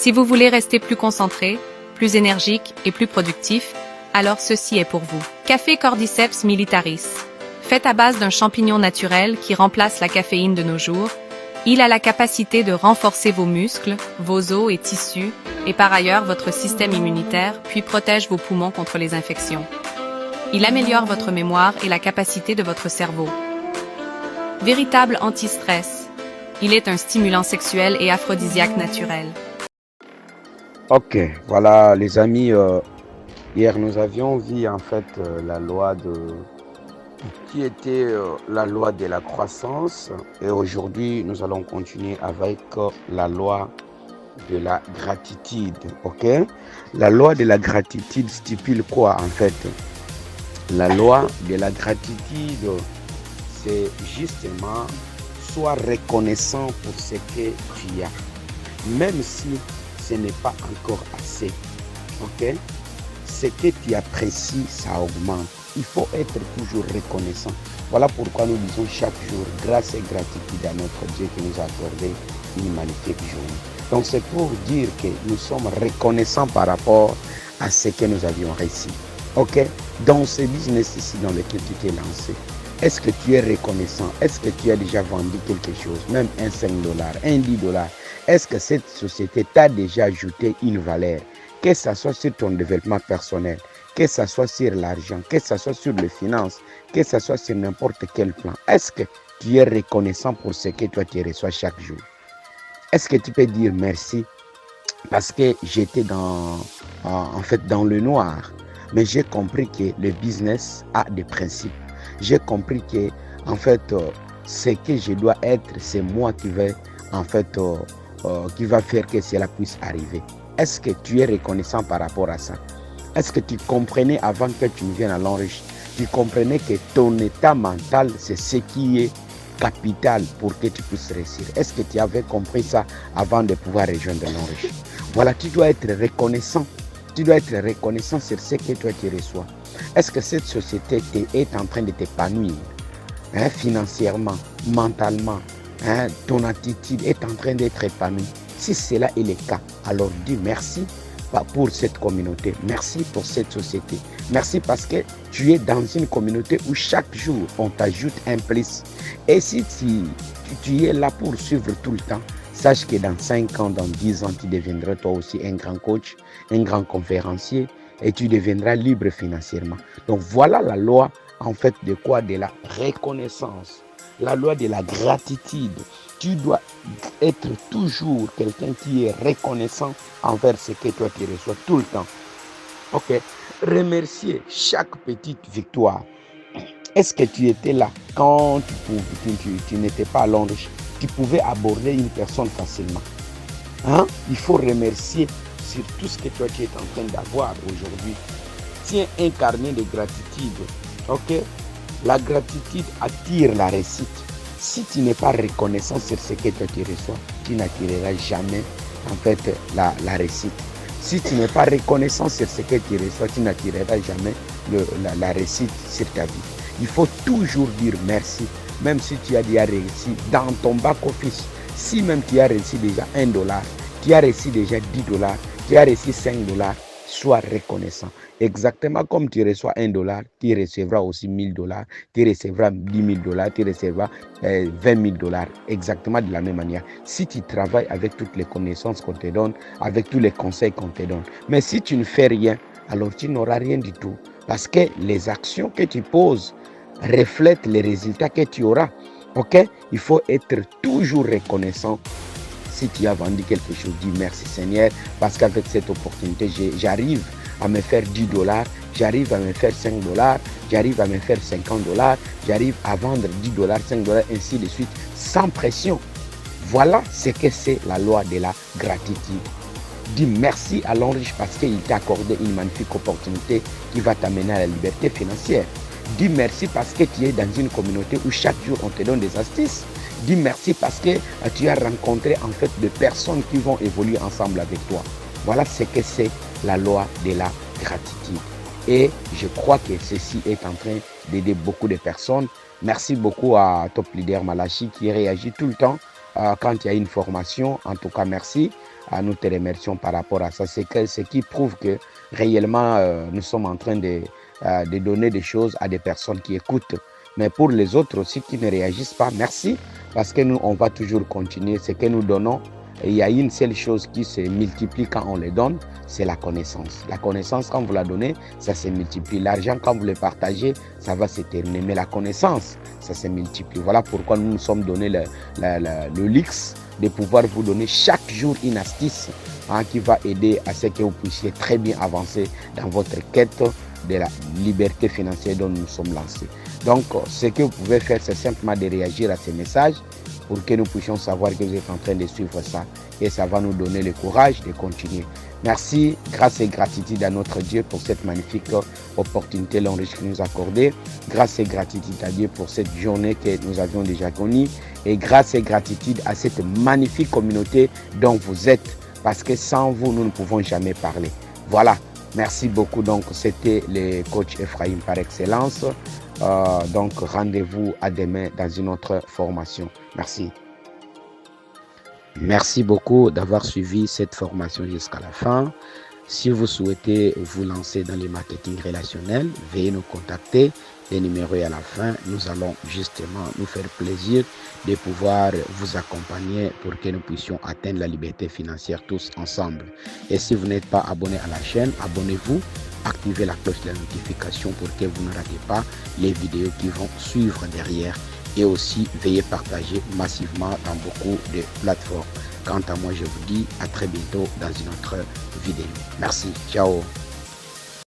Si vous voulez rester plus concentré, plus énergique et plus productif, alors ceci est pour vous. Café Cordyceps militaris. Fait à base d'un champignon naturel qui remplace la caféine de nos jours, il a la capacité de renforcer vos muscles, vos os et tissus, et par ailleurs votre système immunitaire, puis protège vos poumons contre les infections. Il améliore votre mémoire et la capacité de votre cerveau. Véritable anti-stress. Il est un stimulant sexuel et aphrodisiaque naturel. Ok, voilà les amis, hier nous avions vu en fait qui était la loi de la croissance, et aujourd'hui nous allons continuer avec la loi de la gratitude. Ok, la loi de la gratitude stipule quoi en fait? La loi de la gratitude, c'est justement sois reconnaissant pour ce que tu as, même si ce n'est pas encore assez. Ok, ce que tu apprécies, ça augmente. Il faut être toujours reconnaissant. Voilà pourquoi nous disons chaque jour grâce et gratitude à notre Dieu qui nous a accordé une magnifique journée. Donc c'est pour dire que nous sommes reconnaissants par rapport à ce que nous avions réussi. Ok, dans ce business ici dans lequel tu t'es lancé, est-ce que tu es reconnaissant? Est-ce que tu as déjà vendu quelque chose, même un 5 $, un 10 $? Est-ce que cette société t'a déjà ajouté une valeur? Que ce soit sur ton développement personnel, que ce soit sur l'argent, que ce soit sur les finances, que ce soit sur n'importe quel plan. Est-ce que tu es reconnaissant pour ce que toi tu reçois chaque jour? Est-ce que tu peux dire merci parce que j'étais dans le noir, mais j'ai compris que le business a des principes. J'ai compris que en fait ce que je dois être, c'est moi qui vais qui va faire que cela puisse arriver. Est-ce que tu es reconnaissant par rapport à ça? Est-ce que tu comprenais avant que tu ne viennes à l'enrichir? Tu comprenais que ton état mental, c'est ce qui est capital pour que tu puisses réussir. Est-ce que tu avais compris ça avant de pouvoir rejoindre l'enrichir? Voilà, tu dois être reconnaissant. Tu dois être reconnaissant sur ce que toi tu reçois. Est-ce que cette société est en train de t'épanouir financièrement, mentalement? Ton attitude est en train d'être épanouie. Si cela est le cas, alors dis merci pour cette communauté. Merci pour cette société. Merci parce que tu es dans une communauté où chaque jour, on t'ajoute un plus. Et si tu es là pour suivre tout le temps, sache que dans 5 ans, dans 10 ans, tu deviendras toi aussi un grand coach, un grand conférencier et tu deviendras libre financièrement. Donc voilà la loi en fait de quoi? De la reconnaissance. La loi de la gratitude. Tu dois être toujours quelqu'un qui est reconnaissant envers ce que toi tu reçois tout le temps. Ok. Remercier chaque petite victoire. Est-ce que tu étais là quand tu n'étais pas à Londres? Tu pouvais aborder une personne facilement. Il faut remercier sur tout ce que toi tu es en train d'avoir aujourd'hui. Tiens un carnet de gratitude. Ok. La gratitude attire la réussite. Si tu n'es pas reconnaissant sur ce que toi tu reçois, tu n'attireras jamais en fait la réussite. Si tu n'es pas reconnaissant sur ce que tu reçois, tu n'attireras jamais la réussite sur ta vie. Il faut toujours dire merci, même si tu as déjà réussi dans ton back-office. Si même tu as réussi déjà $1, tu as réussi déjà $10, tu as réussi $5, sois reconnaissant. Exactement comme tu reçois $1, tu recevras aussi $1000, tu recevras $10 000, tu recevras $20 000. Exactement de la même manière. Si tu travailles avec toutes les connaissances qu'on te donne, avec tous les conseils qu'on te donne. Mais si tu ne fais rien, alors tu n'auras rien du tout. Parce que les actions que tu poses reflètent les résultats que tu auras. Ok? Il faut être toujours reconnaissant. Si tu as vendu quelque chose, dis merci Seigneur, parce qu'avec cette opportunité, j'arrive à me faire $10, j'arrive à me faire $5, j'arrive à me faire $50, j'arrive à vendre $10, $5, ainsi de suite, sans pression. Voilà ce que c'est la loi de la gratitude. Dis merci à l'enrichir parce qu'il t'a accordé une magnifique opportunité qui va t'amener à la liberté financière. Dis merci parce que tu es dans une communauté où chaque jour on te donne des astuces. Dis merci parce que tu as rencontré en fait des personnes qui vont évoluer ensemble avec toi. Voilà ce que c'est la loi de la gratitude. Et je crois que ceci est en train d'aider beaucoup de personnes. Merci beaucoup à Top Leader Malachi qui réagit tout le temps quand il y a une formation. En tout cas, merci. Nous te remercions par rapport à ça. C'est ce qui prouve que réellement, nous sommes en train de donner des choses à des personnes qui écoutent. Mais pour les autres aussi qui ne réagissent pas, merci. Parce que nous, on va toujours continuer. Ce que nous donnons, il y a une seule chose qui se multiplie quand on les donne, c'est la connaissance. La connaissance, quand vous la donnez, ça se multiplie. L'argent, quand vous le partagez, ça va s'éterniser. Mais la connaissance, ça se multiplie. Voilà pourquoi nous nous sommes donné le luxe de pouvoir vous donner chaque jour une astuce qui va aider à ce que vous puissiez très bien avancer dans votre quête de la liberté financière dont nous sommes lancés. Donc, ce que vous pouvez faire, c'est simplement de réagir à ces messages pour que nous puissions savoir que vous êtes en train de suivre ça. Et ça va nous donner le courage de continuer. Merci, grâce et gratitude à notre Dieu pour cette magnifique opportunité, l'enrichissement qu'il nous a accordé. Grâce et gratitude à Dieu pour cette journée que nous avions déjà connue. Et grâce et gratitude à cette magnifique communauté dont vous êtes. Parce que sans vous, nous ne pouvons jamais parler. Voilà. Merci beaucoup. Donc, c'était le coach Ephraim par excellence. Donc, rendez-vous à demain dans une autre formation. Merci. Merci beaucoup d'avoir suivi cette formation jusqu'à la fin. Si vous souhaitez vous lancer dans le marketing relationnel, veuillez nous contacter. Les numéros à la fin, nous allons justement nous faire plaisir de pouvoir vous accompagner pour que nous puissions atteindre la liberté financière tous ensemble. Et si vous n'êtes pas abonné à la chaîne, abonnez-vous, activez la cloche de la notification pour que vous ne ratez pas les vidéos qui vont suivre derrière. Et aussi, veuillez partager massivement dans beaucoup de plateformes. Quant à moi, je vous dis à très bientôt dans une autre vidéo. Merci. Ciao.